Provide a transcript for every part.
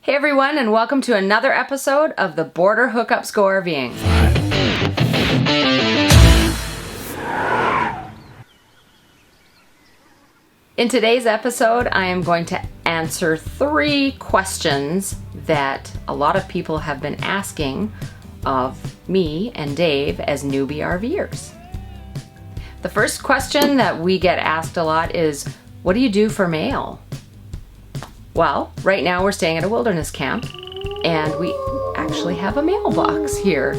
Hey everyone, and welcome to another episode of the Border Hookups Go RVing. In today's episode, I am going to answer 3 questions that a lot of people have been asking of me and Dave as newbie RVers. The first question that we get asked a lot is, what do you do for mail? Well, right now we're staying at a wilderness camp, and we actually have a mailbox here.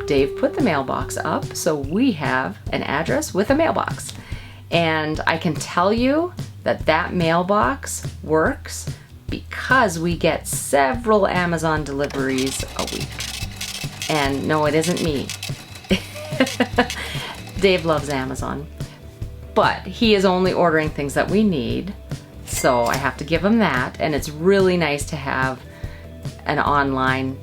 Dave put the mailbox up, so we have an address with a mailbox. And I can tell you that that mailbox works because we get several Amazon deliveries a week. And no, it isn't me. Dave loves Amazon, but he is only ordering things that we need. So I have to give him that, and it's really nice to have an online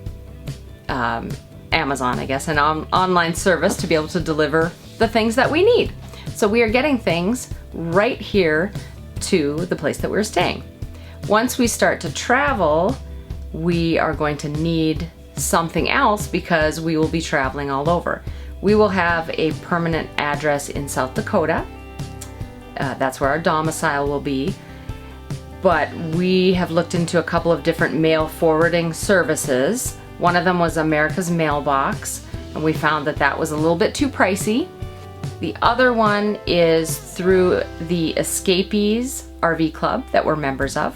Amazon, I guess, an online service to be able to deliver the things that we need. So we are getting things right here to the place that we're staying. Once we start to travel, we are going to need something else because we will be traveling all over. We will have a permanent address in South Dakota. That's where our domicile will be. But we have looked into a couple of different mail forwarding services. One of them was America's Mailbox, and we found that that was a little bit too pricey. The other one is through the Escapees RV Club that we're members of.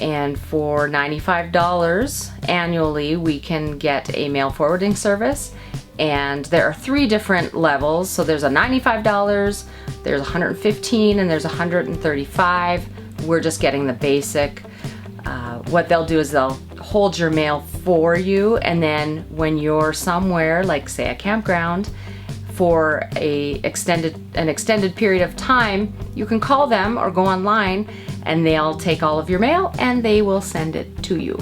And for $95 annually, we can get a mail forwarding service. And there are 3 different levels. So there's a $95, there's $115, and there's $135. We're just getting the basic. What they'll do is they'll hold your mail for you, and then when you're somewhere, like say a campground, for an extended period of time, you can call them or go online, and they'll take all of your mail and they will send it to you.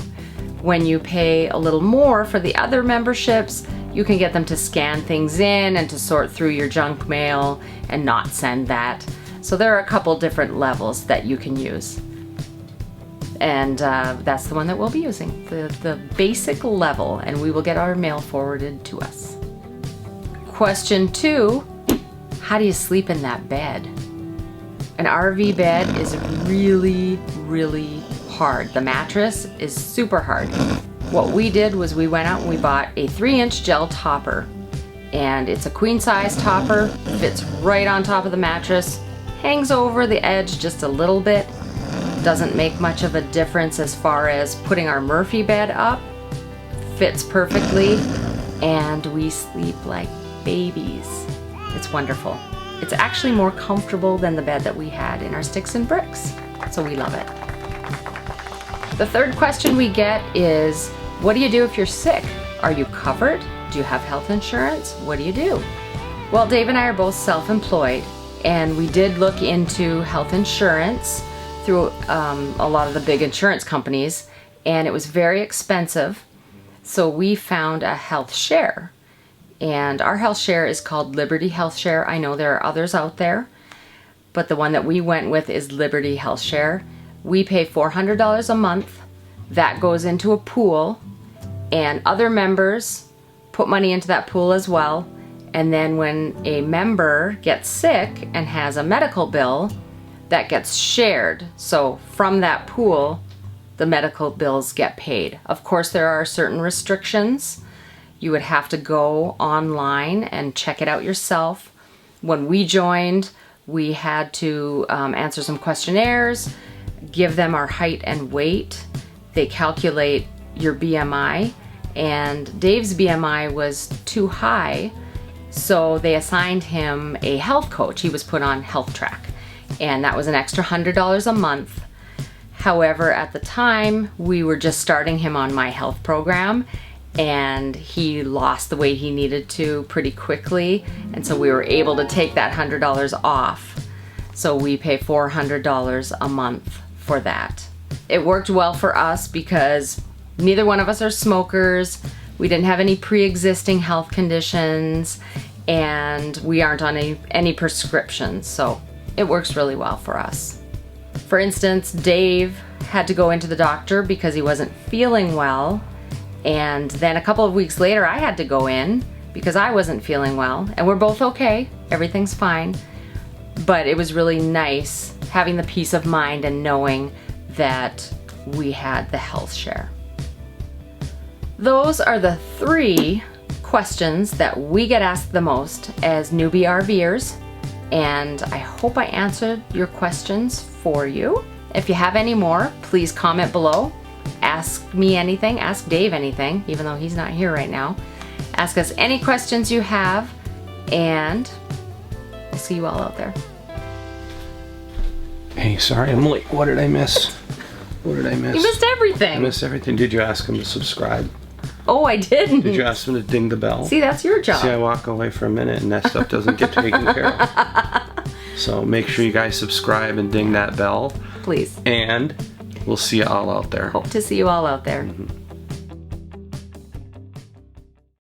When you pay a little more for the other memberships, you can get them to scan things in and to sort through your junk mail and not send that. So there are a couple different levels that you can use. And that's the one that we'll be using, the basic level, and we will get our mail forwarded to us. Question 2, how do you sleep in that bed? An RV bed is really, really hard. The mattress is super hard. What we did was we went out and we bought a 3-inch gel topper, and it's a queen size topper, fits right on top of the mattress, hangs over the edge just a little bit, doesn't make much of a difference as far as putting our Murphy bed up, fits perfectly, and we sleep like babies. It's wonderful. It's actually more comfortable than the bed that we had in our sticks and bricks, so we love it. The third question we get is, what do you do if you're sick? Are you covered? Do you have health insurance? What do you do? Well, Dave and I are both self-employed, and we did look into health insurance through a lot of the big insurance companies, and it was very expensive. So we found a health share, and our health share is called Liberty Health Share. I know there are others out there, but the one that we went with is Liberty Health Share. We pay $400 a month. That goes into a pool, and other members put money into that pool as well. And then when a member gets sick and has a medical bill, that gets shared. So from that pool, the medical bills get paid. Of course, there are certain restrictions. You would have to go online and check it out yourself. When we joined, we had to answer some questionnaires, give them our height and weight. They calculate your BMI, and Dave's BMI was too high. So they assigned him a health coach. He was put on Health Track, and that was an extra $100 a month. However, at the time, we were just starting him on my health program, and he lost the weight he needed to pretty quickly, and so we were able to take that $100 off. So we pay $400 a month for that. It worked well for us because neither one of us are smokers. We didn't have any pre-existing health conditions, and we aren't on any prescriptions, so it works really well for us. For instance, Dave had to go into the doctor because he wasn't feeling well. And then a couple of weeks later, I had to go in because I wasn't feeling well. And we're both okay. Everything's fine. But it was really nice having the peace of mind and knowing that we had the health share. Those are the 3 questions that we get asked the most as newbie RVers. And I hope I answered your questions for you. If you have any more, please comment below. Ask me anything, ask Dave anything, even though he's not here right now. Ask us any questions you have, and we'll see you all out there. Hey, sorry I'm late. What did I miss? What did I miss? You missed everything. I missed everything. Did you ask him to subscribe? Oh, I didn't. Did you ask him to ding the bell? See, that's your job. See, I walk away for a minute and that stuff doesn't get taken care of. So make sure you guys subscribe and ding that bell. Please. And we'll see you all out there. Hope to see you all out there. Mm-hmm.